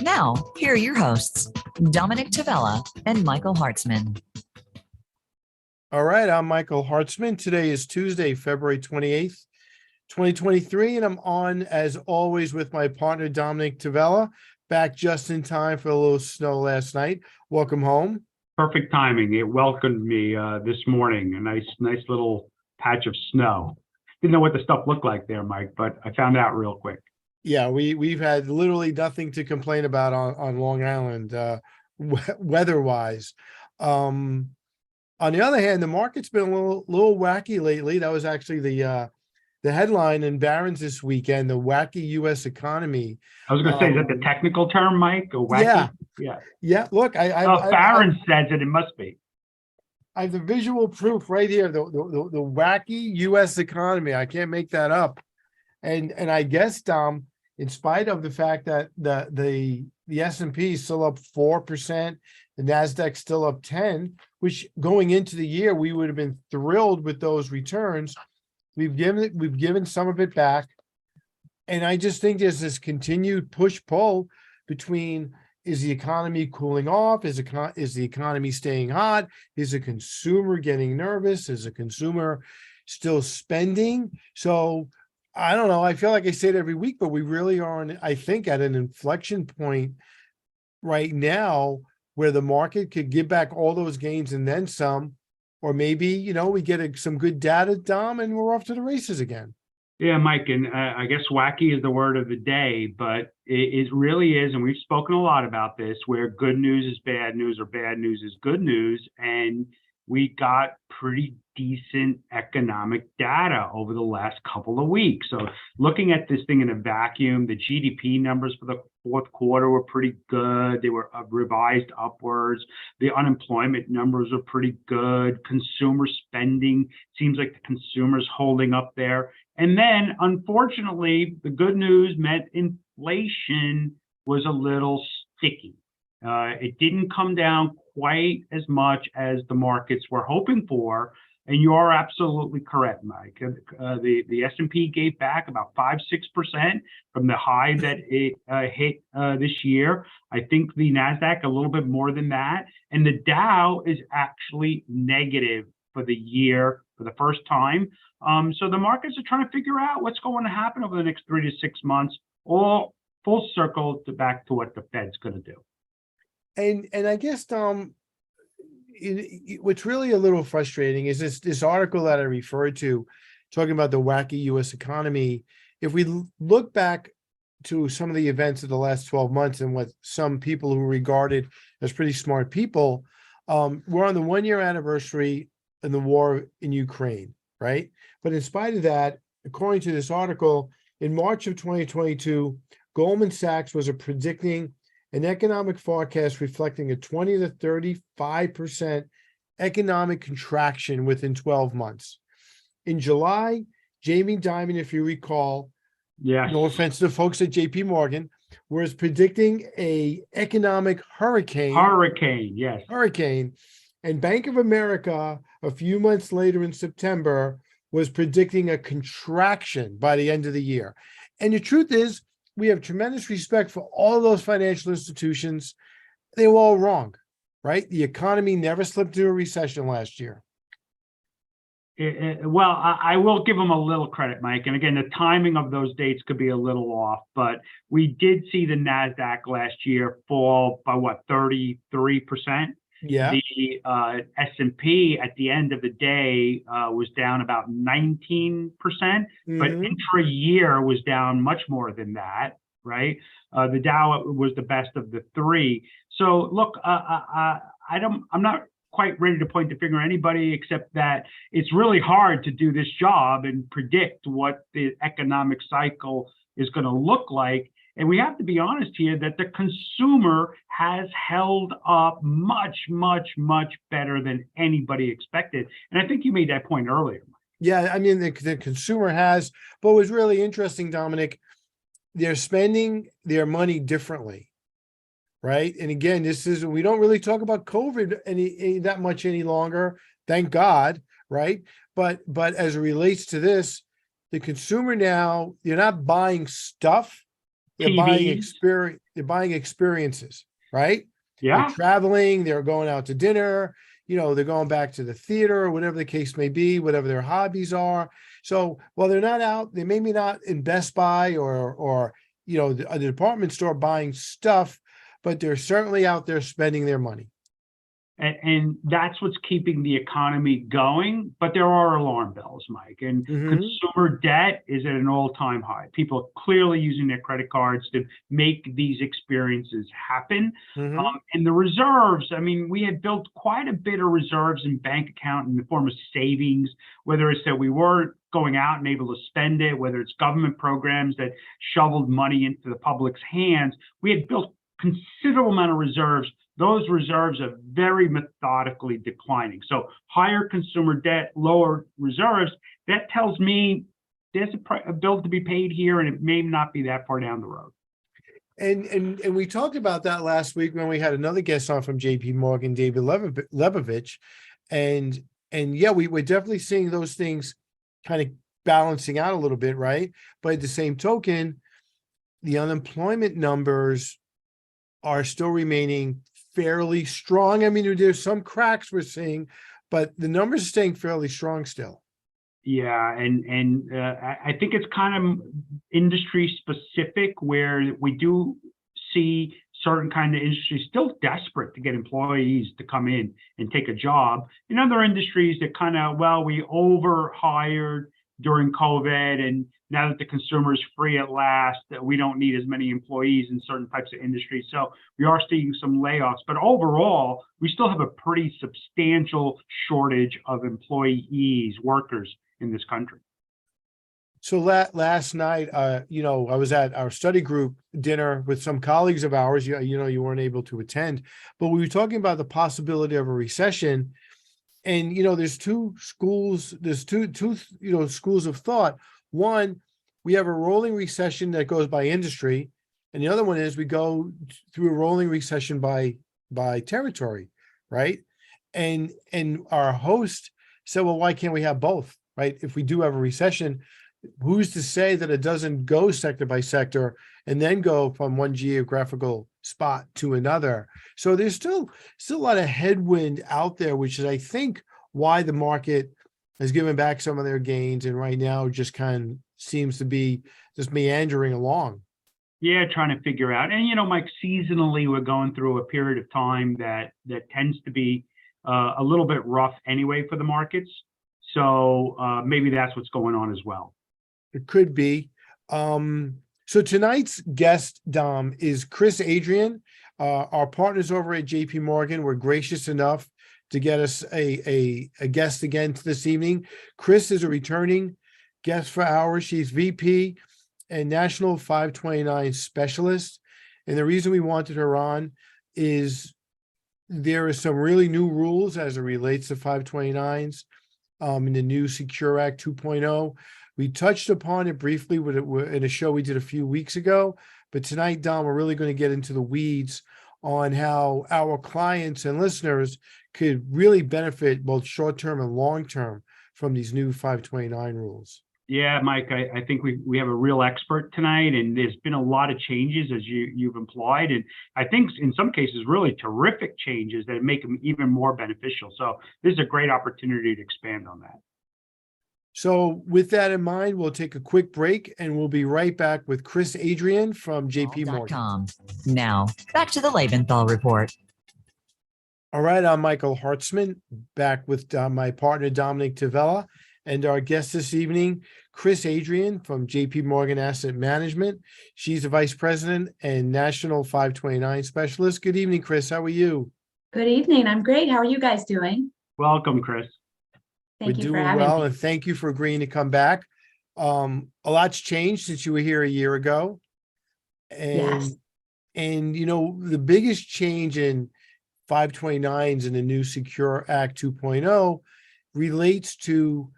Now, here are your hosts, Dominick Tavella and Michael Hartzman. All right, I'm Michael Hartzman. Today is Tuesday, February 28th, 2023, and I'm on, as always, with my partner, Dominick Tavella, back just in time for a little snow last night. Welcome home. Perfect timing. It welcomed me this morning, a nice little patch of snow. Didn't know what the stuff looked like there, Mike, but I found out real quick. Yeah, we've had literally nothing to complain about on Long Island, weather-wise. On the other hand, the market's been a little wacky lately. That was actually the headline in Barron's this weekend, the wacky U.S. economy. I was going to say, is that the technical term, Mike? Or wacky? Yeah. Look, Barron's says it must be. I have the visual proof right here. The wacky U.S. economy. I can't make that up. And I guess, Dom, in spite of the fact that the S&P is still up 4%, the NASDAQ still up 10%, which going into the year, we would have been thrilled with those returns. We've given some of it back. And I just think there's this continued push-pull between, is the economy cooling off? Is the economy staying hot? Is the consumer getting nervous? Is the consumer still spending? So I don't know. I feel like I say it every week, but we really are, I think, at an inflection point right now where the market could give back all those gains and then some, or maybe, we get some good data, Dom, and we're off to the races again. Yeah, Mike, and I guess wacky is the word of the day, but it really is, and we've spoken a lot about this, where good news is bad news or bad news is good news, and we got pretty decent economic data over the last couple of weeks. So looking at this thing in a vacuum, the GDP numbers for the fourth quarter were pretty good. They were revised upwards. The unemployment numbers are pretty good. Consumer spending seems like the consumer's holding up there. And then, unfortunately, the good news meant inflation was a little sticky. It didn't come down quite as much as the markets were hoping for. And you are absolutely correct, Mike. The S&P gave back about 5-6% from the high that it hit this year. I think the NASDAQ a little bit more than that. And the Dow is actually negative for the year for the first time. So the markets are trying to figure out what's going to happen over the next 3 to 6 months, all full circle back to what the Fed's going to do. And I guess, Dom, what's really a little frustrating is this article that I referred to, talking about the wacky U.S. economy. If we look back to some of the events of the last 12 months and what some people who regarded as pretty smart people, we're on the 1-year anniversary in the war in Ukraine, right? But in spite of that, according to this article, in March of 2022, Goldman Sachs was predicting an economic forecast reflecting a 20 to 35% economic contraction within 12 months. In July, Jamie Dimon, if you recall, no offense to the folks at JP Morgan, was predicting a economic hurricane. Hurricane. And Bank of America, a few months later in September, was predicting a contraction by the end of the year. And the truth is, we have tremendous respect for all those financial institutions. They were all wrong, right? The economy never slipped into a recession last year. Well, I will give them a little credit, Mike. And again, the timing of those dates could be a little off, but we did see the NASDAQ last year fall by 33%. Yeah. The S&P at the end of the day was down about 19%, but intra-year was down much more than that, right? The Dow was the best of the three. So look, I'm not quite ready to point the finger at anybody, except that it's really hard to do this job and predict what the economic cycle is going to look like. And we have to be honest here that the consumer has held up much, much, much better than anybody expected. And I think you made that point earlier. Yeah, I mean, the consumer has, but what's really interesting, Dominick, they're spending their money differently, right? And again, we don't really talk about COVID that much any longer, thank God, right? But as it relates to this, the consumer now, you're not buying stuff, they're buying TVs. experience, they're buying experiences, right? They're Yeah. traveling, they're going out to dinner, they're going back to the theater or whatever the case may be, whatever their hobbies are. So while they're not out, they maybe not in Best Buy or the department store buying stuff, but they're certainly out there spending their money. And that's what's keeping the economy going. But there are alarm bells, Mike. And consumer debt is at an all-time high. People are clearly using their credit cards to make these experiences happen. And the reserves, I mean, we had built quite a bit of reserves in bank account in the form of savings, whether it's that we weren't going out and able to spend it, whether it's government programs that shoveled money into the public's hands. We had built considerable amount of reserves. Those reserves are very methodically declining. So higher consumer debt, lower reserves, that tells me there's a bill to be paid here, and it may not be that far down the road. And we talked about that last week when we had another guest on from JP Morgan, David Lebovich. And yeah, we're definitely seeing those things kind of balancing out a little bit, right? But at the same token, the unemployment numbers are still remaining fairly strong. I mean, there's some cracks we're seeing, but the numbers are staying fairly strong still. Yeah, and I think it's kind of industry specific, where we do see certain kind of industries still desperate to get employees to come in and take a job. In other industries that kind of, we overhired during COVID, and now that the consumer is free at last, we don't need as many employees in certain types of industries. So we are seeing some layoffs, but overall, we still have a pretty substantial shortage of employees, workers in this country. So last night, I was at our study group dinner with some colleagues of ours. You weren't able to attend, but we were talking about the possibility of a recession. And there's two schools. There's two schools of thought. One, we have a rolling recession that goes by industry, and the other one is we go through a rolling recession by territory, right? And our host said, well, why can't we have both, right? If we do have a recession, who's to say that it doesn't go sector by sector and then go from one geographical spot to another? So there's still a lot of headwind out there, which is, I think, why the market has given back some of their gains, and right now just kind of seems to be just meandering along. Yeah, trying to figure out. And Mike, seasonally, we're going through a period of time that tends to be a little bit rough anyway for the markets. So maybe that's what's going on as well. It could be. So tonight's guest, Dom, is Kris Adrian. Our partners over at JP Morgan were gracious enough to get us a guest again this evening. Kris is a returning guest for ours. She's VP and National 529 Specialist. And the reason we wanted her on is there are some really new rules as it relates to 529s in the new Secure Act 2.0. We touched upon it briefly in a show we did a few weeks ago, but tonight, Dom, we're really going to get into the weeds on how our clients and listeners could really benefit both short-term and long-term from these new 529 rules. Yeah, Mike, I think we have a real expert tonight, and there's been a lot of changes, as you've implied, and I think in some cases really terrific changes that make them even more beneficial. So this is a great opportunity to expand on that. So with that in mind, we'll take a quick break, and we'll be right back with Kris Adrian from JP Morgan. Now, back to the Lebenthal Report. All right, I'm Michael Hartzman, back with my partner, Dominick Tavella, and our guest this evening, Kris Adrian from JP Morgan Asset Management. She's the Vice President and National 529 Specialist. Good evening, Kris. How are you? Good evening. I'm great. How are you guys doing? Welcome, Kris. Thank We're you for doing having well, me. and thank you for agreeing to come back. A lot's changed since you were here a year ago. Yes. And the biggest change in 529s in the new Secure Act 2.0 relates to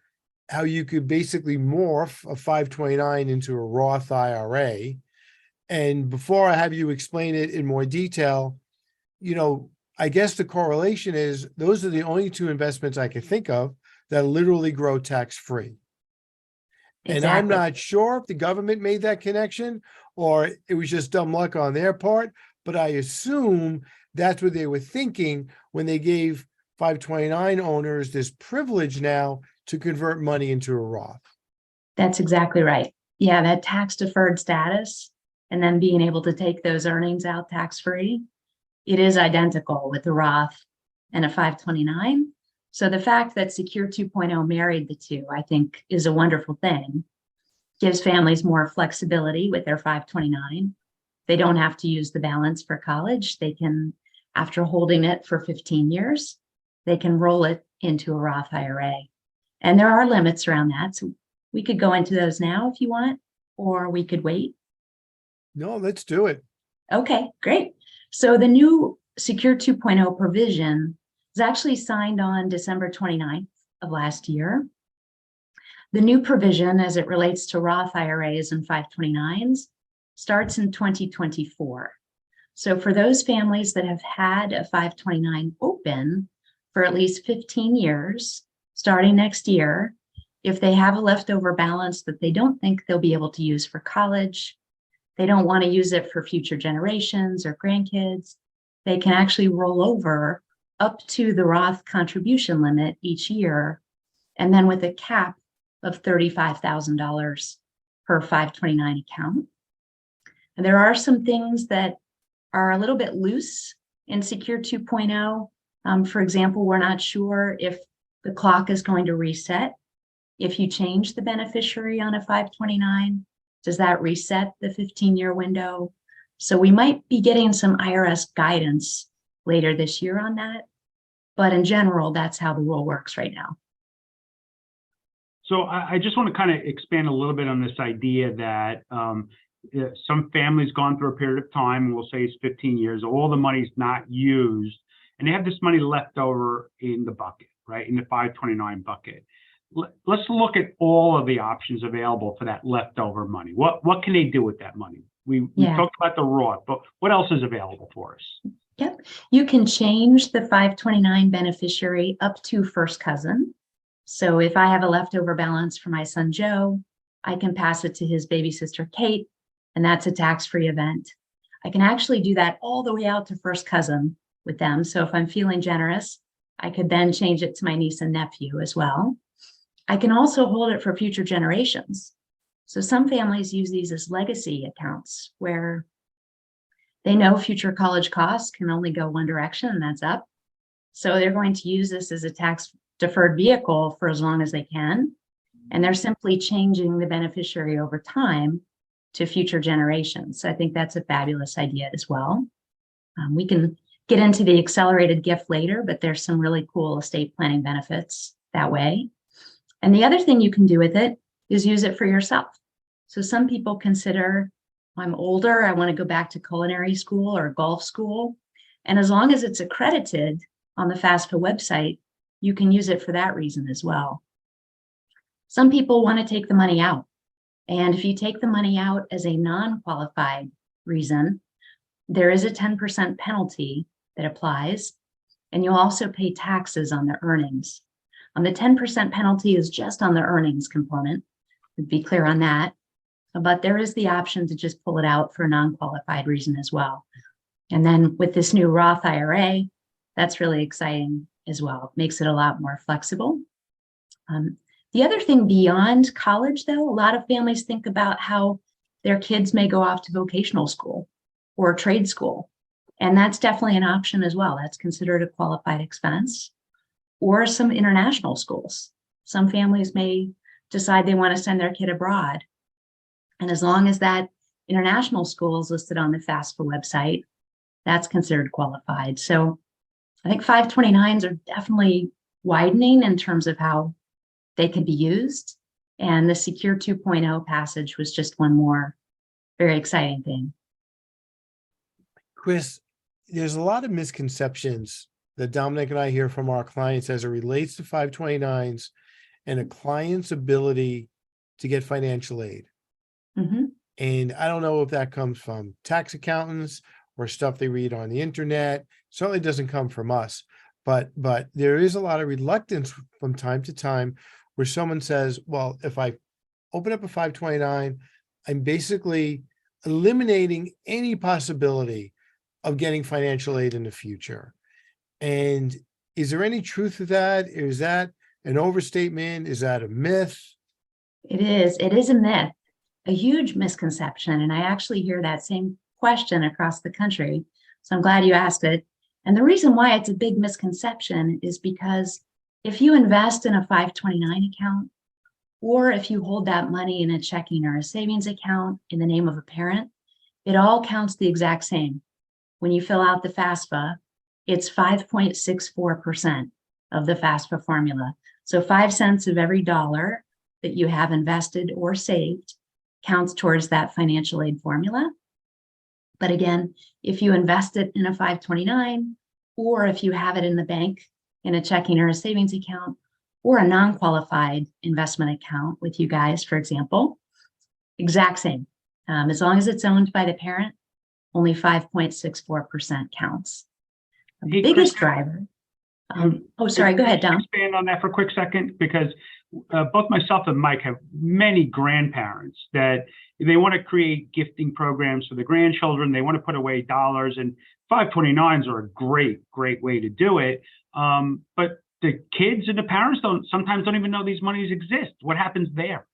how you could basically morph a 529 into a Roth IRA. And before I have you explain it in more detail, I guess the correlation is those are the only two investments I can think of that literally grow tax-free. And I'm Exactly. not sure if the government made that connection or it was just dumb luck on their part, but I assume that's what they were thinking when they gave 529 owners this privilege now to convert money into a Roth. That's exactly right. Yeah, that tax deferred status and then being able to take those earnings out tax free, it is identical with the Roth and a 529. So the fact that Secure 2.0 married the two, I think, is a wonderful thing. Gives families more flexibility with their 529. They don't have to use the balance for college. They can, after holding it for 15 years, they can roll it into a Roth IRA. And there are limits around that. So we could go into those now if you want, or we could wait. No, let's do it. Okay, great. So the new Secure 2.0 provision was actually signed on December 29th of last year. The new provision, as it relates to Roth IRAs and 529s, starts in 2024. So for those families that have had a 529 open for at least 15 years, starting next year, if they have a leftover balance that they don't think they'll be able to use for college, they don't want to use it for future generations or grandkids, they can actually roll over up to the Roth contribution limit each year, and then with a cap of $35,000 per 529 account. And there are some things that are a little bit loose in Secure 2.0. For example, we're not sure if the clock is going to reset. If you change the beneficiary on a 529, does that reset the 15-year window? So we might be getting some IRS guidance later this year on that. But in general, that's how the rule works right now. So I just want to kind of expand a little bit on this idea that some families gone through a period of time, and we'll say it's 15 years, all the money's not used, and they have this money left over in the bucket, right, in the 529 bucket. Let's look at all of the options available for that leftover money. What can they do with that money? We talked about the Roth, but what else is available for us? Yep, you can change the 529 beneficiary up to first cousin. So if I have a leftover balance for my son Joe, I can pass it to his baby sister Kate, and that's a tax-free event. I can actually do that all the way out to first cousin with them. So if I'm feeling generous, I could then change it to my niece and nephew as well. I can also hold it for future generations. So some families use these as legacy accounts where they know future college costs can only go one direction, and that's up. So they're going to use this as a tax deferred vehicle for as long as they can. And they're simply changing the beneficiary over time to future generations. So I think that's a fabulous idea as well. We can get into the accelerated gift later, but there's some really cool estate planning benefits that way. And the other thing you can do with it is use it for yourself. So some people consider, I'm older, I want to go back to culinary school or golf school. And as long as it's accredited on the FAFSA website, you can use it for that reason as well. Some people want to take the money out. And if you take the money out as a non-qualified reason, there is a 10% penalty that applies, and you'll also pay taxes on the earnings. The 10% penalty is just on the earnings component, to be clear on that. But there is the option to just pull it out for a non-qualified reason as well. And then with this new Roth IRA, that's really exciting as well. It makes it a lot more flexible. The other thing beyond college, though, a lot of families think about how their kids may go off to vocational school or trade school. And that's definitely an option as well. That's considered a qualified expense. Or some international schools. Some families may decide they want to send their kid abroad. And as long as that international school is listed on the FAFSA website, that's considered qualified. So I think 529s are definitely widening in terms of how they could be used. And the Secure 2.0 passage was just one more very exciting thing. Kris, there's a lot of misconceptions that Dominick and I hear from our clients as it relates to 529s and a client's ability to get financial aid. Mm-hmm. And I don't know if that comes from tax accountants or stuff they read on the internet. Certainly doesn't come from us, but there is a lot of reluctance from time to time where someone says, well, if I open up a 529. I'm basically eliminating any possibility of getting financial aid in the future. And is there any truth to that? Is that an overstatement? Is that a myth? It is a myth, a huge misconception. And I actually hear that same question across the country. So I'm glad you asked it. And the reason why it's a big misconception is because if you invest in a 529 account, or if you hold that money in a checking or a savings account in the name of a parent, it all counts the exact same. When you fill out the FAFSA, it's 5.64% of the FAFSA formula. So 5 cents of every dollar that you have invested or saved counts towards that financial aid formula. But again, if you invest it in a 529, or if you have it in the bank in a checking or a savings account, or a non-qualified investment account with you guys, for example, exact same. As long as it's owned by the parent, only 5.64% counts. The Hey, biggest Kris, driver. Sorry, go ahead, Dom. Expand on that for a quick second, because both myself and Mike have many grandparents that they want to create gifting programs for the grandchildren. They want to put away dollars, and 529s are a great way to do it. But the kids and the parents sometimes don't even know these monies exist. What happens there?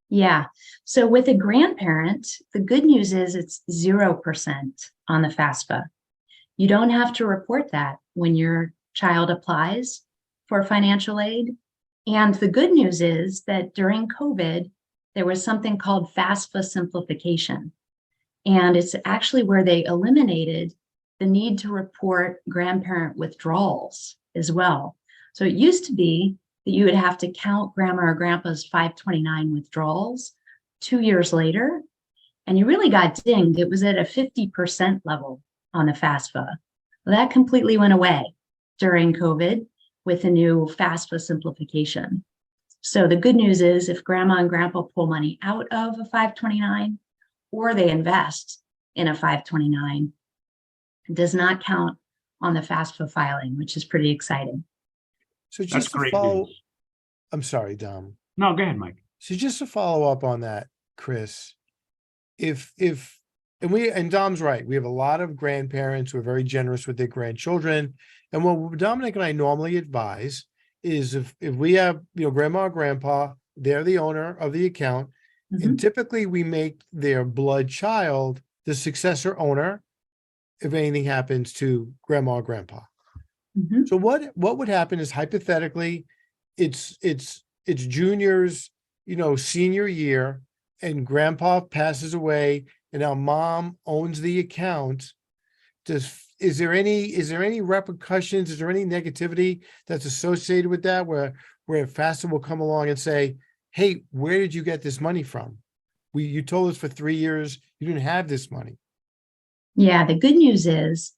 Yeah. So with a grandparent, the good news is it's 0% on the FAFSA. You don't have to report that when your child applies for financial aid. And the good news is that during COVID, there was something called FAFSA simplification. And it's actually where they eliminated the need to report grandparent withdrawals as well. So it used to be that you would have to count grandma or grandpa's 529 withdrawals 2 years later, and you really got dinged. It was at a 50% level on the FAFSA. Well, that completely went away during COVID with the new FAFSA simplification. So the good news is if grandma and grandpa pull money out of a 529 or they invest in a 529, it does not count on the FAFSA filing, which is pretty exciting. So That's just to great follow, news. I'm sorry, Dom. No, go ahead, Mike. So just to follow up on that, Kris, and Dom's right, we have a lot of grandparents who are very generous with their grandchildren. And what Dominic and I normally advise is if we have, grandma or grandpa, they're the owner of the account. And typically we make their blood child the successor owner if anything happens to grandma or grandpa. So what would happen is hypothetically, it's junior's, senior year, and grandpa passes away, and now mom owns the account. Is there any repercussions? Is there any negativity that's associated with that, where FAFSA will come along and say, "Hey, where did you get this money from? You told us for 3 years you didn't have this money." Yeah, the good news is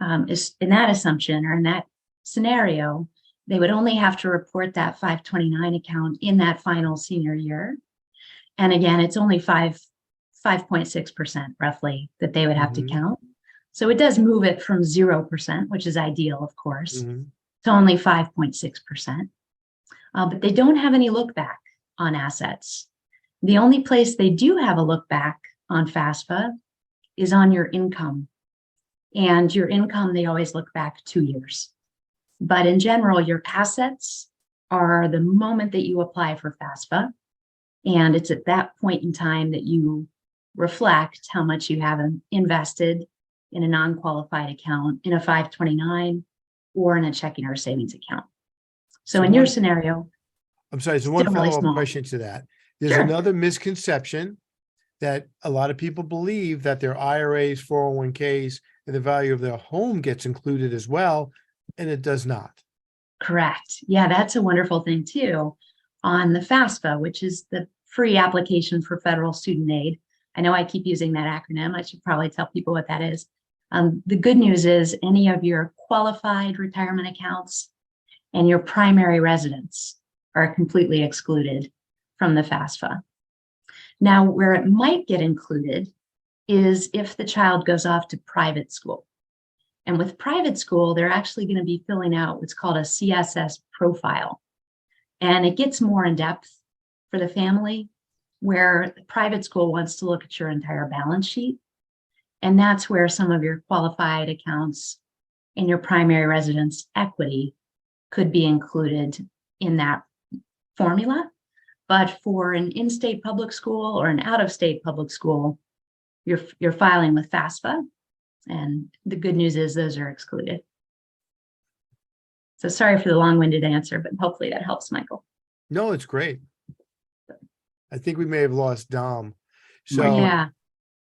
in that assumption or in that scenario, they would only have to report that 529 account in that final senior year. And again, it's only 5.6% roughly that they would have to count. So it does move it from 0%, which is ideal, of course, to only 5.6%. But they don't have any look back on assets. The only place they do have a look back on FAFSA is on your income. And your income, they always look back 2 years. But in general, your assets are the moment that you apply for FAFSA. And it's at that point in time that you reflect how much you have invested in a non-qualified account, in a 529, or in a checking or savings account. So in your scenario, I'm sorry, so one follow-up question to that. There's another misconception that a lot of people believe that their IRAs, 401ks, and the value of their home gets included as well, and it does not. Correct. Yeah, that's a wonderful thing too. On the FAFSA, which is the free application for federal student aid. I know I keep using that acronym. I should probably tell people what that is. The good news is any of your qualified retirement accounts and your primary residence are completely excluded from the FAFSA. Now, where it might get included is if the child goes off to private school. And with private school, they're actually going to be filling out what's called a CSS profile. And it gets more in depth for the family. where the private school wants to look at your entire balance sheet. And that's where some of your qualified accounts and your primary residence equity could be included in that formula. But for an in-state public school or an out-of-state public school, you're filing with FAFSA, and the good news is those are excluded. So sorry for the long-winded answer, but hopefully that helps, Michael. No, it's great. I think we may have lost Dom. So Yeah,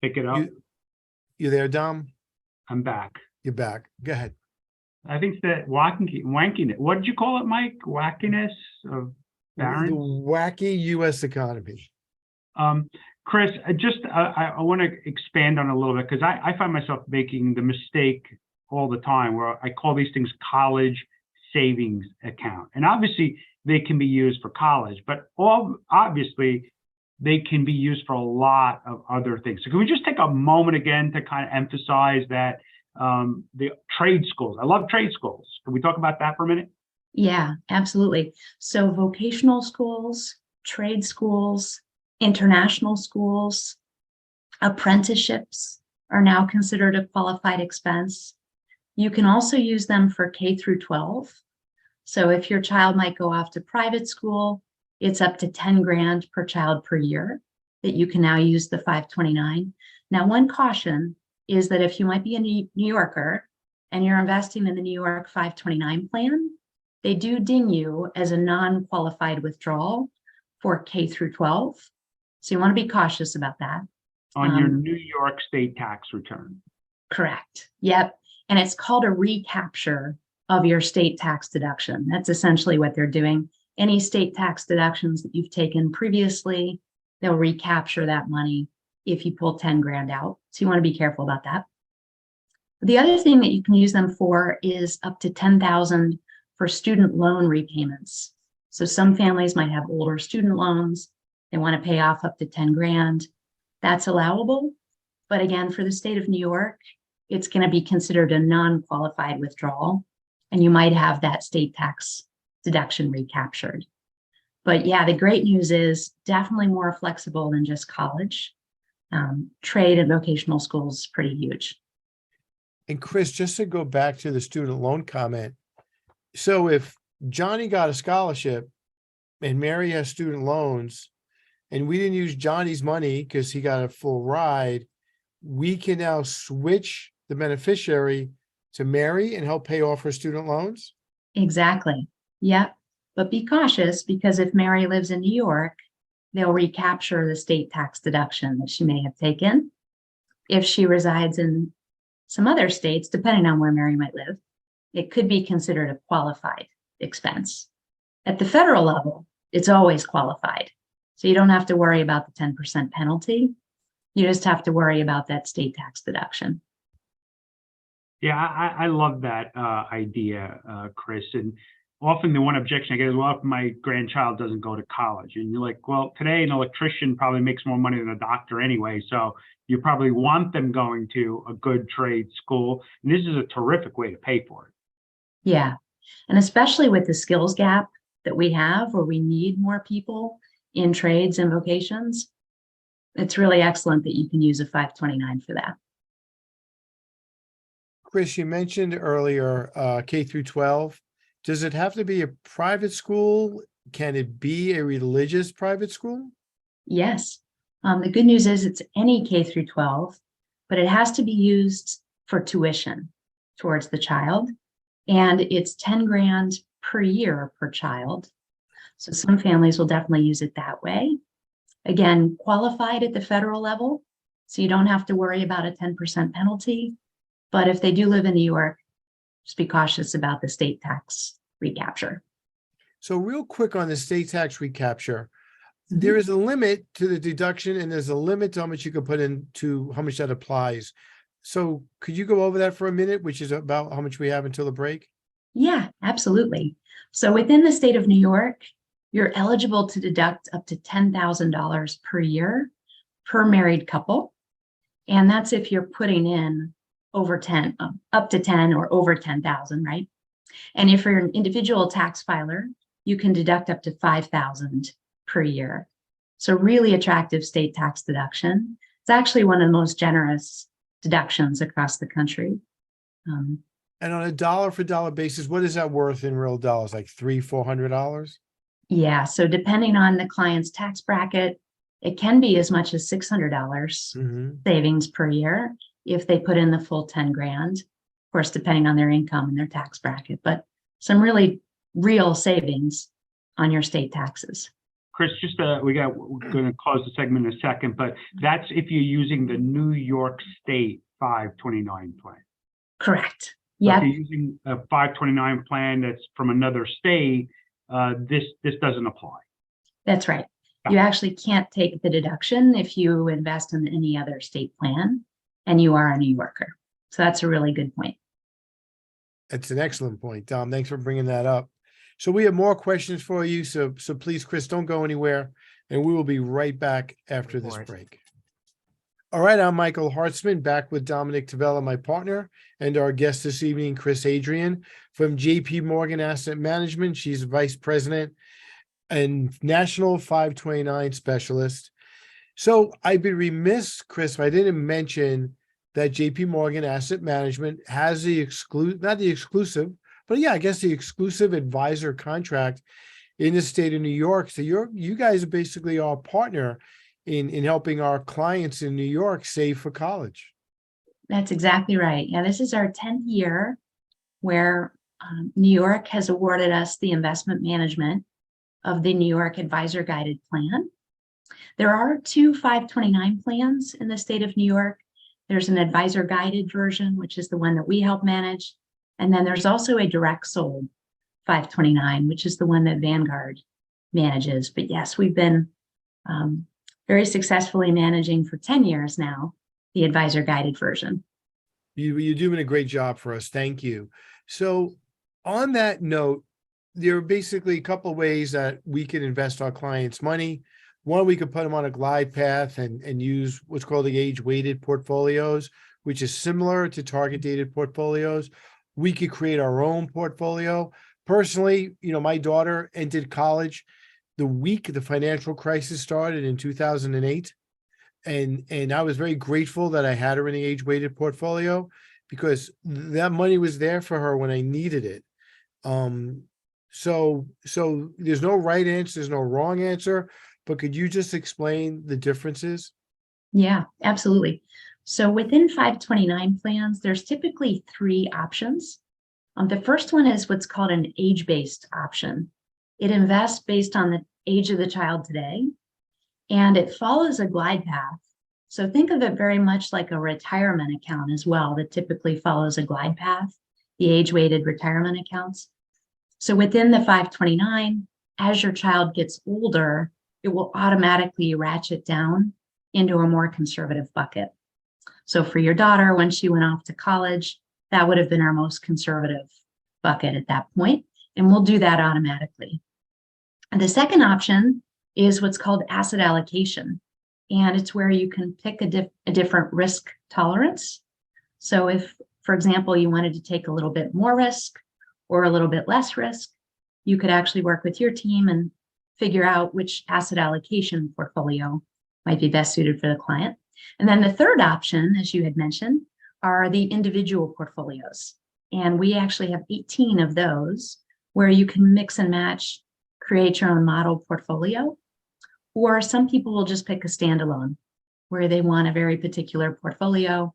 Pick it up. you there, Dom? I'm back. You're back. Go ahead. I think that wankiness. What did you call it, Mike? Wackiness of The Barron's? wacky US economy. Kris, I want to expand on it a little bit because I find myself making the mistake all the time where I call these things college savings account. And obviously they can be used for college, but obviously they can be used for a lot of other things. So can we just take a moment again to kind of emphasize that the trade schools, I love trade schools. Can we talk about that for a minute? yeah, absolutely. So vocational schools, trade schools, international schools, apprenticeships are now considered a qualified expense. You can also use them for K through 12. So if your child might go off to private school, it's up to 10 grand per child per year that you can now use the 529. Now, one caution is that if you might be a New Yorker and you're investing in the New York 529 plan, they do ding you as a non-qualified withdrawal for K through 12. So you want to be cautious about that. On your New York state tax return. Correct. Yep. And it's called a recapture of your state tax deduction. That's essentially what they're doing. Any state tax deductions that you've taken previously, they'll recapture that money if you pull 10 grand out. So you want to be careful about that. The other thing that you can use them for is up to 10,000 for student loan repayments. So some families might have older student loans. They want to pay off up to 10 grand. That's allowable. But again, for the state of New York, it's going to be considered a non-qualified withdrawal, and you might have that state tax deduction recaptured. But yeah, the great news is definitely more flexible than just college. Trade and vocational schools is pretty huge. And Kris, just to go back to the student loan comment. So if Johnny got a scholarship and Mary has student loans, and we didn't use Johnny's money because he got a full ride, we can now switch the beneficiary to Mary and help pay off her student loans? Exactly. Yep. But be cautious, because if Mary lives in New York, they'll recapture the state tax deduction that she may have taken. If she resides in some other states, depending on where Mary might live, it could be considered a qualified expense. At the federal level, it's always qualified. So you don't have to worry about the 10% penalty. You just have to worry about that state tax deduction. Yeah, I love that idea, Kris. And often the one objection I get is, well, if my grandchild doesn't go to college, and you're like, well, today an electrician probably makes more money than a doctor anyway. So you probably want them going to a good trade school. And this is a terrific way to pay for it. Yeah. And especially with the skills gap that we have, where we need more people in trades and vocations, it's really excellent that you can use a 529 for that. Kris, you mentioned earlier K through 12. Does it have to be a private school? Can it be a religious private school? Yes. The good news is it's any K through 12, but it has to be used for tuition towards the child. And it's 10 grand per year per child. So some families will definitely use it that way. Again, qualified at the federal level, so you don't have to worry about a 10% penalty. But if they do live in New York, just be cautious about the state tax recapture. So real quick on the state tax recapture, there is a limit to the deduction and there's a limit to how much you can put into how much that applies. So could you go over that for a minute, which is about how much we have until the break? Yeah, absolutely. So within the state of New York, you're eligible to deduct up to $10,000 per year per married couple. And that's if you're putting in over 10, up to 10 or over 10,000, right? And if you're an individual tax filer, you can deduct up to 5,000 per year. So really attractive state tax deduction. It's actually one of the most generous deductions across the country. And on a dollar for dollar basis, what is that worth in real dollars? Like $300-400? Yeah, so depending on the client's tax bracket, it can be as much as $600 Mm-hmm. savings per year if they put in the full 10 grand, of course, depending on their income and their tax bracket, but some really real savings on your state taxes. Kris, we're going to close the segment in a second, but that's if you're using the New York State 529 plan. Correct. So Yeah, if you're using a 529 plan that's from another state, this doesn't apply. that's right. You actually can't take the deduction if you invest in any other state plan and you are a New Yorker. So that's a really good point. That's an excellent point, Dom. Thanks for bringing that up. So we have more questions for you. So please, Kris, don't go anywhere, and we will be right back after this break. All right, I'm Michael Hartzman, back with Dominick Tavella, my partner, and our guest this evening, Kris Adrian from JP Morgan Asset Management. She's Vice President and National 529 Specialist. So I'd be remiss, Kris, if I didn't mention that JP Morgan Asset Management has the not the exclusive, but yeah, I guess the exclusive advisor contract in the state of New York. So you guys are basically our partner in helping our clients in New York save for college. That's exactly right. Yeah, this is our 10th year where New York has awarded us the investment management of the New York Advisor Guided Plan. There are 2 529 plans in the state of New York. There's an advisor guided version, which is the one that we help manage. And then there's also a direct sold 529, which is the one that Vanguard manages. But yes, we've been very successfully managing for 10 years now, the advisor guided version. You're doing a great job for us. Thank you. So on that note, there are basically a couple of ways that we can invest our clients' money. One, we could put them on a glide path and use what's called the age-weighted portfolios, which is similar to target-dated portfolios. We could create our own portfolio. Personally, my daughter entered college the week the financial crisis started in 2008. And I was very grateful that I had her in the age-weighted portfolio because that money was there for her when I needed it. So there's no right answer, there's no wrong answer, but could you just explain the differences? Yeah, absolutely. So within 529 plans, there's typically 3 options. The first one is what's called an age-based option. It invests based on the age of the child today, and it follows a glide path. So think of it very much like a retirement account as well, that typically follows a glide path, the age-weighted retirement accounts. So within the 529, as your child gets older, it will automatically ratchet down into a more conservative bucket. So for your daughter, when she went off to college, that would have been our most conservative bucket at that point, and we'll do that automatically. And the second option is what's called asset allocation, and it's where you can pick a different risk tolerance. So if, for example, you wanted to take a little bit more risk or a little bit less risk, you could actually work with your team and figure out which asset allocation portfolio might be best suited for the client. And then the third option, as you had mentioned, are the individual portfolios. And we actually have 18 of those where you can mix and match, create your own model portfolio. Or some people will just pick a standalone where they want a very particular portfolio.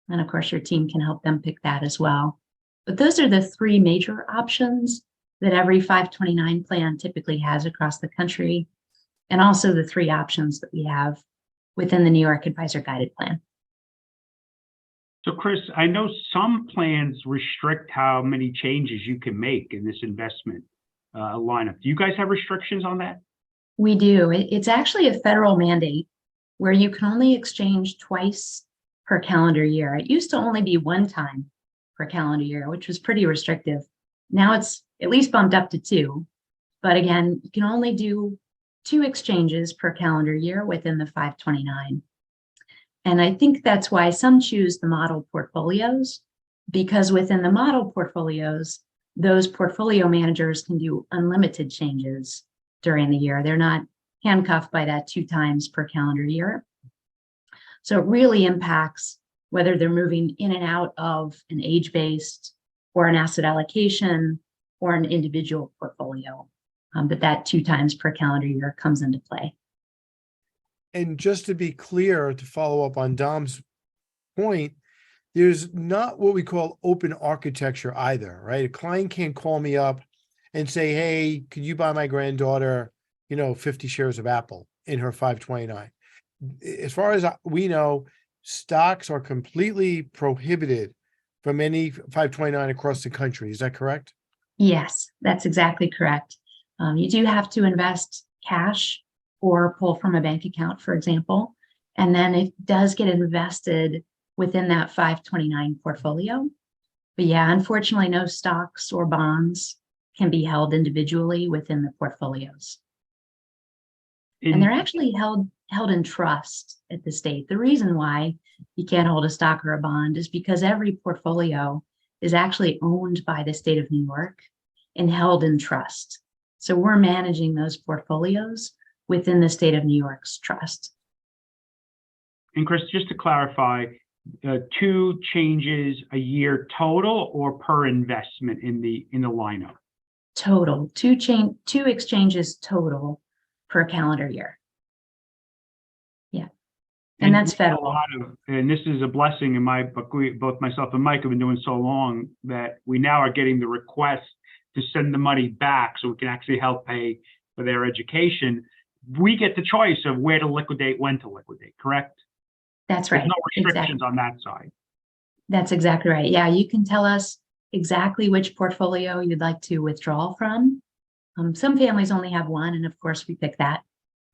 And of course, your team can help them pick that as well. But those are the 3 major options that every 529 plan typically has across the country, and also the 3 options that we have within the New York Advisor Guided Plan. So Kris, I know some plans restrict how many changes you can make in this investment lineup. Do you guys have restrictions on that? We do. It's actually a federal mandate where you can only exchange twice per calendar year. It used to only be 1 time per calendar year, which was pretty restrictive. Now it's at least bumped up to 2. But again, you can only do 2 exchanges per calendar year within the 529. And I think that's why some choose the model portfolios, because within the model portfolios, those portfolio managers can do unlimited changes during the year. They're not handcuffed by that 2 times per calendar year. So it really impacts whether they're moving in and out of an age-based or an asset allocation or an individual portfolio. But that 2 times per calendar year comes into play. And just to be clear, to follow up on Dom's point, there's not what we call open architecture either, right? A client can't call me up and say, hey, could you buy my granddaughter, 50 shares of Apple in her 529? As far as we know, stocks are completely prohibited from any 529 across the country. Is that correct? Yes, that's exactly correct. You do have to invest cash or pull from a bank account, for example, and then it does get invested within that 529 portfolio. But yeah, unfortunately, no stocks or bonds can be held individually within the portfolios. And they're actually held in trust at the state. The reason why you can't hold a stock or a bond is because every portfolio is actually owned by the state of New York and held in trust. So we're managing those portfolios within the state of New York's trust. And Kris, just to clarify, 2 changes a year total or per investment in the lineup? Total, 2 exchanges total per calendar year. Yeah, and that's federal. And this is a blessing in my book. Both myself and Mike have been doing so long that we now are getting the request to send the money back so we can actually help pay for their education. We get the choice of where to liquidate, when to liquidate, correct? That's right. There's no restrictions on that side. That's exactly right. Yeah, you can tell us exactly which portfolio you'd like to withdraw from. Some families only have one, and of course we pick that.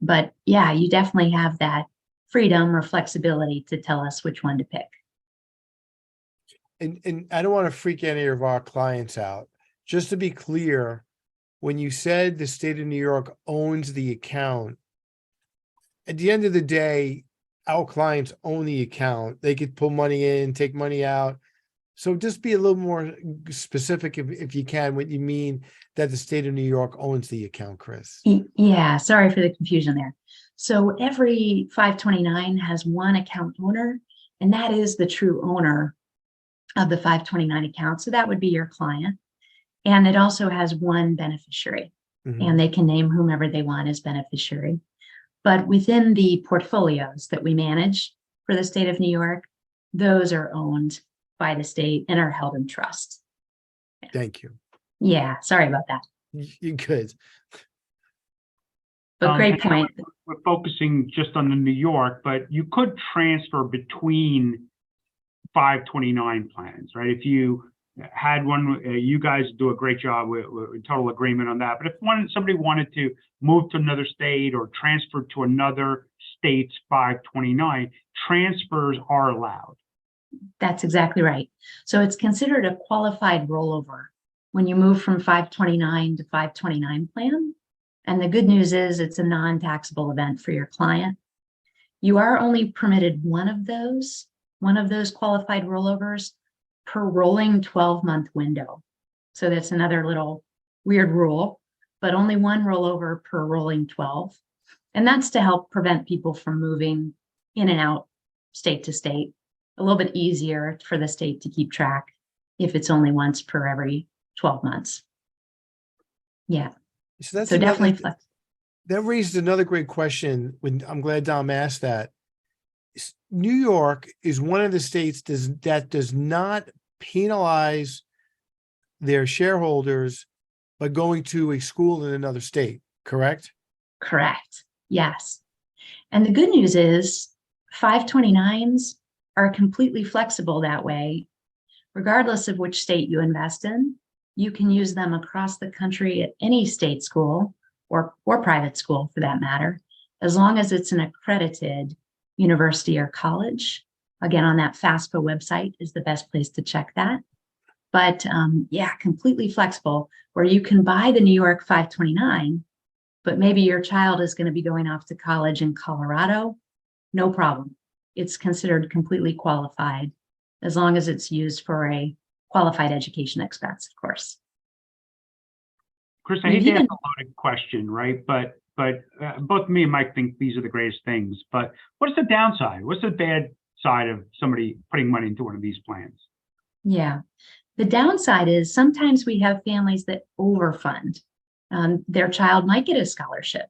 But yeah, you definitely have that freedom or flexibility to tell us which one to pick. And I don't want to freak any of our clients out. Just to be clear, when you said the state of New York owns the account, at the end of the day, our clients own the account. They could pull money in, take money out. So just be a little more specific if you can, what you mean that the state of New York owns the account, Kris. Yeah, sorry for the confusion there. So every 529 has one account owner, and that is the true owner of the 529 account. So that would be your client. And it also has one beneficiary, and they can name whomever they want as beneficiary. But within the portfolios that we manage for the state of New York, those are owned by the state and are held in trust. Thank you. Yeah, sorry about that. You're good. But great point. We're focusing just on the New York, but you could transfer between 529 plans, right? If you had one, you guys do a great job with total agreement on that. But if somebody wanted to move to another state or transfer to another state's 529, transfers are allowed. That's exactly right. So it's considered a qualified rollover when you move from 529 to 529 plan. And the good news is it's a non-taxable event for your client. You are only permitted one of those qualified rollovers per rolling 12-month window. So that's another little weird rule, but only one rollover per rolling 12. And that's to help prevent people from moving in and out state to state. A little bit easier for the state to keep track if it's only once per every 12 months. Yeah. So that's definitely flexible. That raises another great question. When I'm glad Dom asked that. New York is one of the states that does not penalize their shareholders by going to a school in another state, correct? Correct. Yes. And the good news is 529s are completely flexible that way. Regardless of which state you invest in, you can use them across the country at any state school or private school for that matter, as long as it's an accredited university or college. Again, on that FAFSA website is the best place to check that. But yeah, completely flexible, where you can buy the New York 529, but maybe your child is going to be going off to college in Colorado. No problem. It's considered completely qualified as long as it's used for a qualified education expense, of course. Kris, I hate to ask a loaded question, right? But but both me and Mike think these are the greatest things. But what's the downside? What's the bad side of somebody putting money into one of these plans? Yeah. The downside is sometimes we have families that overfund. Their child might get a scholarship,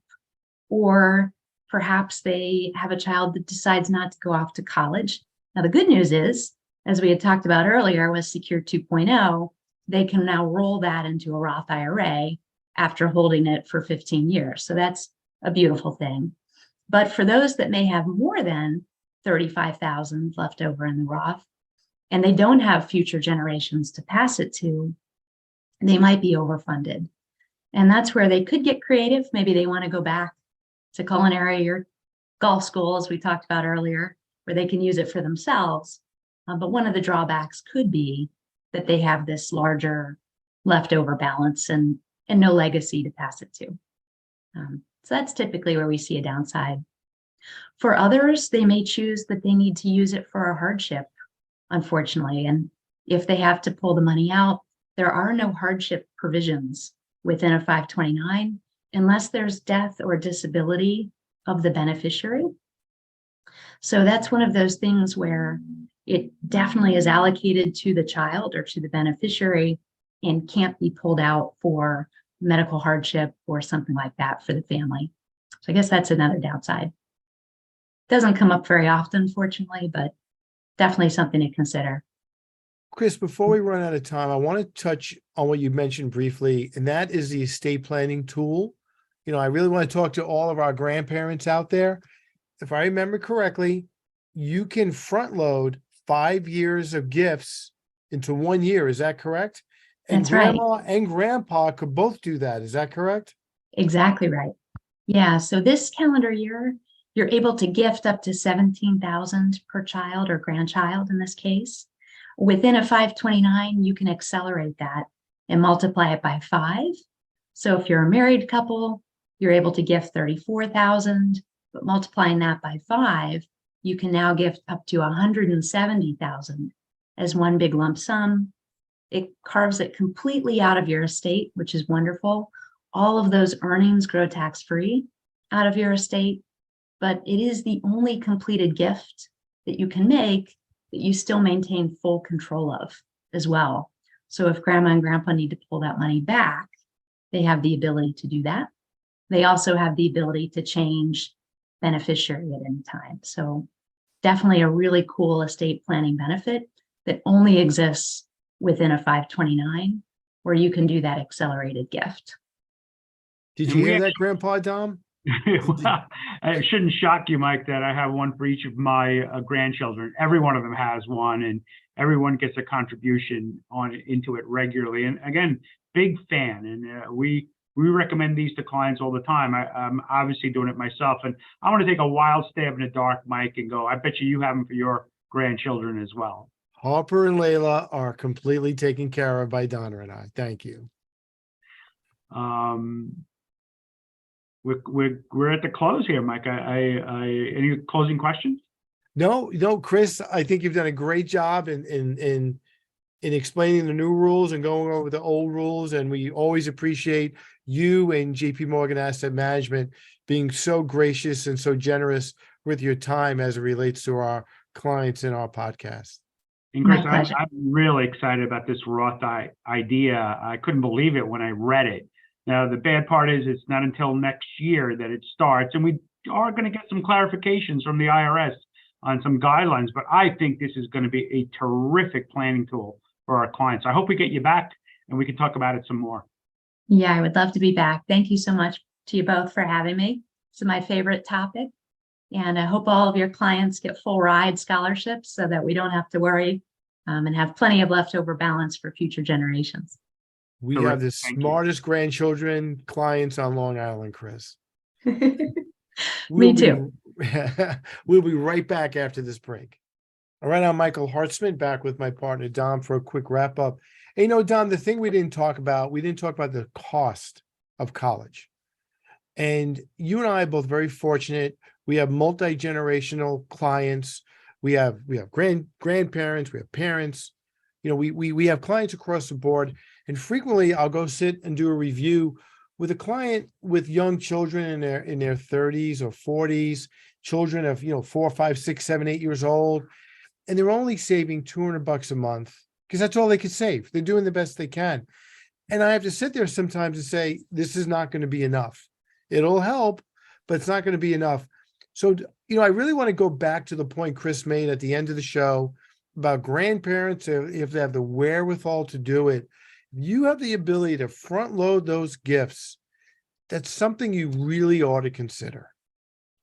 or perhaps they have a child that decides not to go off to college. Now, the good news is, as we had talked about earlier with Secure 2.0, they can now roll that into a Roth IRA after holding it for 15 years. So that's a beautiful thing. But for those that may have more than 35,000 left over in the Roth, and they don't have future generations to pass it to, they might be overfunded. And that's where they could get creative. Maybe they want to go back to culinary or golf school, as we talked about earlier, where they can use it for themselves. But one of the drawbacks could be that they have this larger leftover balance and no legacy to pass it to. So that's typically where we see a downside. For others, they may choose that they need to use it for a hardship, unfortunately. And if they have to pull the money out, there are no hardship provisions within a 529 unless there's death or disability of the beneficiary. So that's one of those things where it definitely is allocated to the child or to the beneficiary and can't be pulled out for medical hardship or something like that for the family. So I guess that's another downside. Doesn't come up very often, fortunately, but definitely something to consider. Kris, before we run out of time, I want to touch on what you mentioned briefly, and that is the estate planning tool. You know, I really want to talk to all of our grandparents out there. If I remember correctly, you can front load 5 years of gifts into 1 year. Is that correct? And That's right. grandma and grandpa could both do that. Is that correct? Exactly right. Yeah. So this calendar year, you're able to gift up to 17,000 per child or grandchild in this case. Within a 529, you can accelerate that and multiply it by 5. So if you're a married couple, you're able to gift 34,000, but multiplying that by 5, you can now gift up to 170,000 as one big lump sum. It carves it completely out of your estate, which is wonderful. All of those earnings grow tax-free out of your estate, but it is the only completed gift that you can make that you still maintain full control of as well. So if grandma and grandpa need to pull that money back, they have the ability to do that. They also have the ability to change beneficiary at any time. So definitely a really cool estate planning benefit that only exists within a 529, where you can do that accelerated gift. Did you hear that, Grandpa Dom? Well, it shouldn't shock you, Mike, that I have one for each of my grandchildren. Every one of them has one, and everyone gets a contribution into it regularly. And again, big fan. And we recommend these to clients all the time. I'm obviously doing it myself. And I want to take a wild stab in the dark, Mike, and go, I bet you have them for your grandchildren as well. Harper and Layla are completely taken care of by Donna and I. Thank you. We're at the close here, Mike. Any closing questions? No, Kris, I think you've done a great job in explaining the new rules and going over the old rules. And we always appreciate you and JP Morgan Asset Management being so gracious and so generous with your time as it relates to our clients in our podcast. And Kris, I'm really excited about this Roth idea. I couldn't believe it when I read it. Now, the bad part is it's not until next year that it starts, and we are going to get some clarifications from the IRS on some guidelines, but I think this is going to be a terrific planning tool for our clients. I hope we get you back and we can talk about it some more. Yeah, I would love to be back. Thank you so much to you both for having me. It's my favorite topic. And I hope all of your clients get full ride scholarships so that we don't have to worry and have plenty of leftover balance for future generations. We have the smartest grandchildren clients on Long Island, Kris. Me too. We'll be right back after this break. All right, I'm Michael Hartzman, back with my partner, Dom, for a quick wrap up. Hey, Dom, the thing we didn't talk about the cost of college. And you and I are both very fortunate. We have multi-generational clients. We have grandparents, we have parents. We have clients across the board. And frequently I'll go sit and do a review with a client with young children in their 30s or 40s, children of 4, 5, 6, 7, 8 years old, and they're only saving $200 a month because that's all they could save. They're doing the best they can. And I have to sit there sometimes and say, this is not going to be enough. It'll help, but it's not going to be enough. So, I really want to go back to the point Kris made at the end of the show about grandparents, if they have the wherewithal to do it. You have the ability to front load those gifts. That's something you really ought to consider.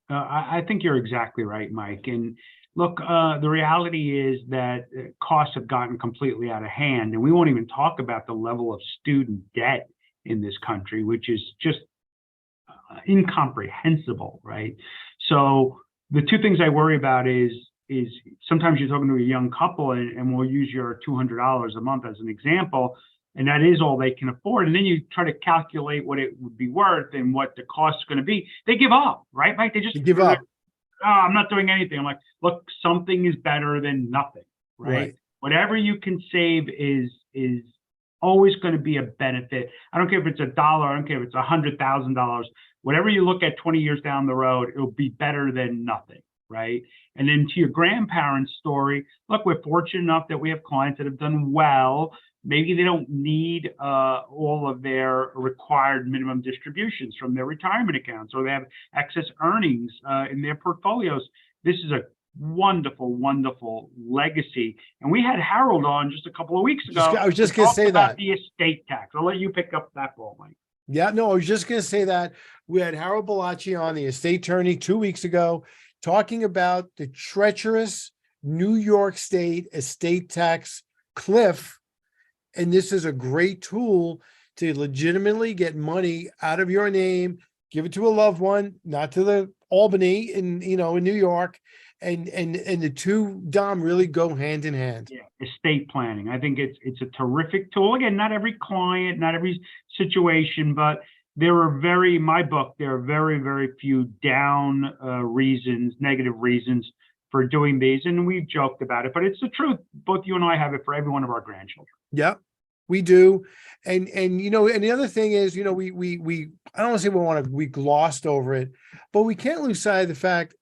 I think you're exactly right, Mike. And look, the reality is that costs have gotten completely out of hand, and we won't even talk about the level of student debt in this country, which is just incomprehensible, right? So the two things I worry about is sometimes you're talking to a young couple, and we'll use your $200 a month as an example, and that is all they can afford. And then you try to calculate what it would be worth and what the cost is going to be. They give up, right, Mike? They just give up. Oh, I'm not doing anything. I'm like, look, something is better than nothing, right? Whatever you can save is always going to be a benefit. I don't care if it's $1. I don't care if it's $100,000. Whatever you look at 20 years down the road, it'll be better than nothing, right? And then to your grandparents' story, look, we're fortunate enough that we have clients that have done well. Maybe they don't need all of their required minimum distributions from their retirement accounts, or they have excess earnings in their portfolios. This is a wonderful, wonderful legacy. And we had Harold on just a couple of weeks ago. I was just going to say that. The estate tax. I'll let you pick up that ball, Mike. Yeah, no, I was just going to say that. We had Harold Bellacci on, the estate attorney, 2 weeks ago, talking about the treacherous New York State estate tax cliff. And this is a great tool to legitimately get money out of your name, give it to a loved one, not to the Albany in New York. And the two, Dom, really go hand in hand. Yeah, estate planning. I think it's a terrific tool. Again, not every client, not every situation, but there are in my book, there are very, very few negative reasons for doing these. And we've joked about it, but it's the truth. Both you and I have it for every one of our grandchildren. Yeah, we do. And the other thing is, we I don't want to say we glossed over it, but we can't lose sight of the fact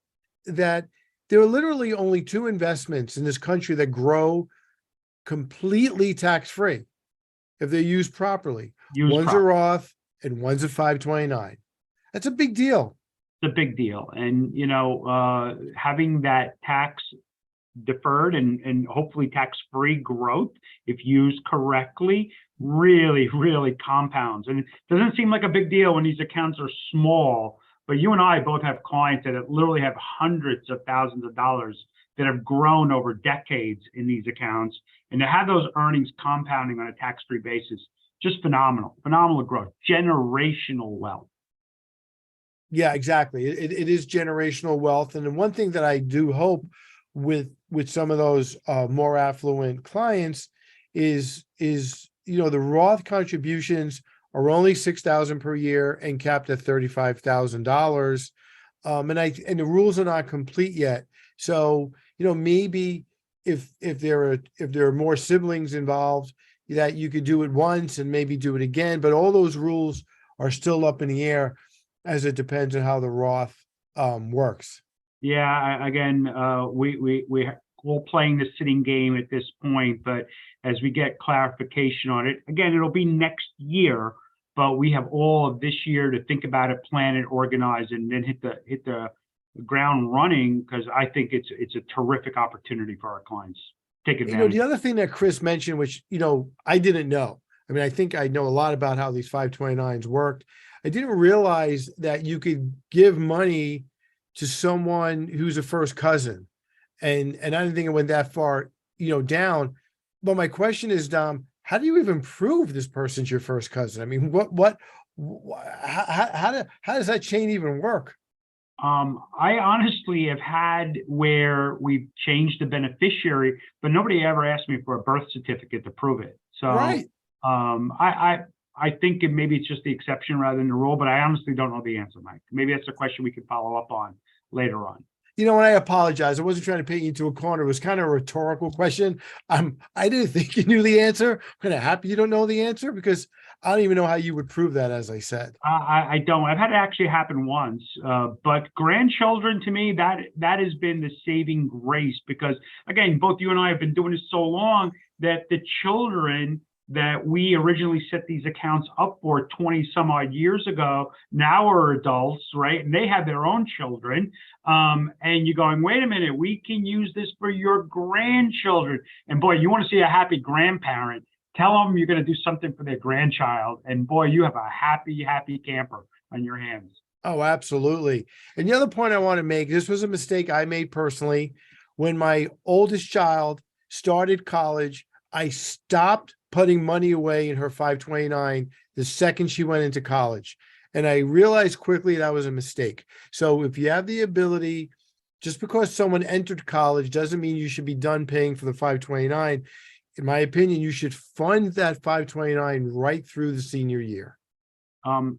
that there are literally only two investments in this country that grow completely tax-free if they're used properly. One's a Roth and one's a 529. That's a big deal. It's a big deal. And, having that tax deferred and hopefully tax-free growth, if used correctly, really, really compounds. And it doesn't seem like a big deal when these accounts are small, but you and I both have clients that literally have hundreds of thousands of dollars that have grown over decades in these accounts. And to have those earnings compounding on a tax-free basis, just phenomenal growth, generational wealth. Yeah, exactly. It is generational wealth. And the one thing that I do hope with some of those more affluent clients is the Roth contributions are only $6,000 per year and capped at $35,000. And the rules are not complete yet. So, maybe if there are more siblings involved, that you could do it once and maybe do it again, but all those rules are still up in the air as it depends on how the Roth works. Yeah, again, we're playing the sitting game at this point, but as we get clarification on it, again, it'll be next year, but we have all of this year to think about it, plan it, organize, and then hit the ground running, because I think it's a terrific opportunity for our clients. Take advantage. The other thing that Kris mentioned, which I didn't know. I mean, I think I know a lot about how these 529s worked. I didn't realize that you could give money to someone who's a first cousin, and I didn't think it went that far, down. But my question is, Dom, how do you even prove this person's your first cousin? I mean, how does that chain even work? I honestly have had where we've changed the beneficiary, but nobody ever asked me for a birth certificate to prove it. So, right. I think maybe it's just the exception rather than the rule, but I honestly don't know the answer, Mike. Maybe that's a question we could follow up on later on. You know, and I apologize. I wasn't trying to paint you into a corner. It was kind of a rhetorical question. I didn't think you knew the answer. I'm kind of happy you don't know the answer because I don't even know how you would prove that, as I said. I don't. I've had it actually happen once, but grandchildren to me, that has been the saving grace because, again, both you and I have been doing this so long that the children that we originally set these accounts up for 20 some odd years ago now are adults, right? And they have their own children. And you're going, wait a minute, we can use this for your grandchildren. And boy, you want to see a happy grandparent, tell them you're going to do something for their grandchild. And boy, you have a happy, happy camper on your hands. Oh, absolutely. And the other point I want to make, this was a mistake I made personally. When my oldest child started college, I stopped putting money away in her 529 the second she went into college. And I realized quickly that was a mistake. So if you have the ability, just because someone entered college doesn't mean you should be done paying for the 529. In my opinion, you should fund that 529 right through the senior year. And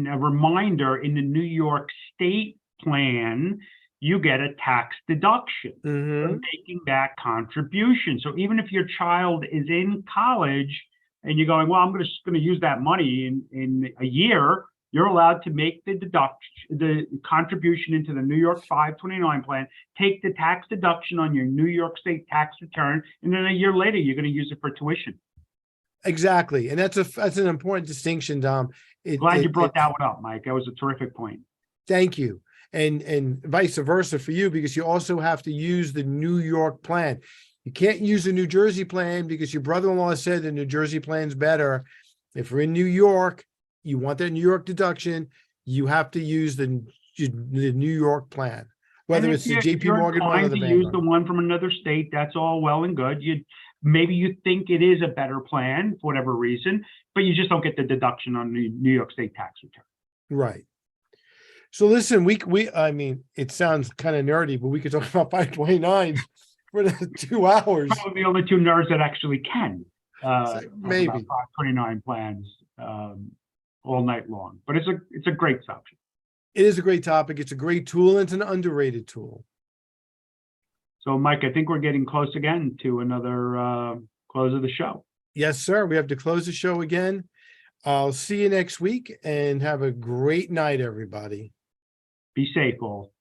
a reminder, in the New York State plan, you get a tax deduction for making that contribution. So even if your child is in college and you're going, well, I'm just going to use that money in a year, you're allowed to make the contribution into the New York 529 plan, take the tax deduction on your New York State tax return, and then a year later, you're going to use it for tuition. Exactly. And that's an important distinction, Dom. Glad you brought that one up, Mike. That was a terrific point. Thank you. And vice versa for you, because you also have to use the New York plan. You can't use the New Jersey plan because your brother-in-law said the New Jersey plan's better. If we're in New York, you want that New York deduction, you have to use the New York plan, whether it's the JP Morgan one or the Vanguard. Use the one from another state, that's all well and good. Maybe you think it is a better plan for whatever reason, but you just don't get the deduction on the New York State tax return. Right. So listen, I mean, it sounds kind of nerdy, but we could talk about 529 for the 2 hours. Probably the only two nerds that actually can. Maybe 529 plans all night long, but it's a great subject. It is a great topic. It's a great tool. And it's an underrated tool. So, Mike, I think we're getting close again to another close of the show. Yes, sir. We have to close the show again. I'll see you next week and have a great night, everybody. Be safe, all.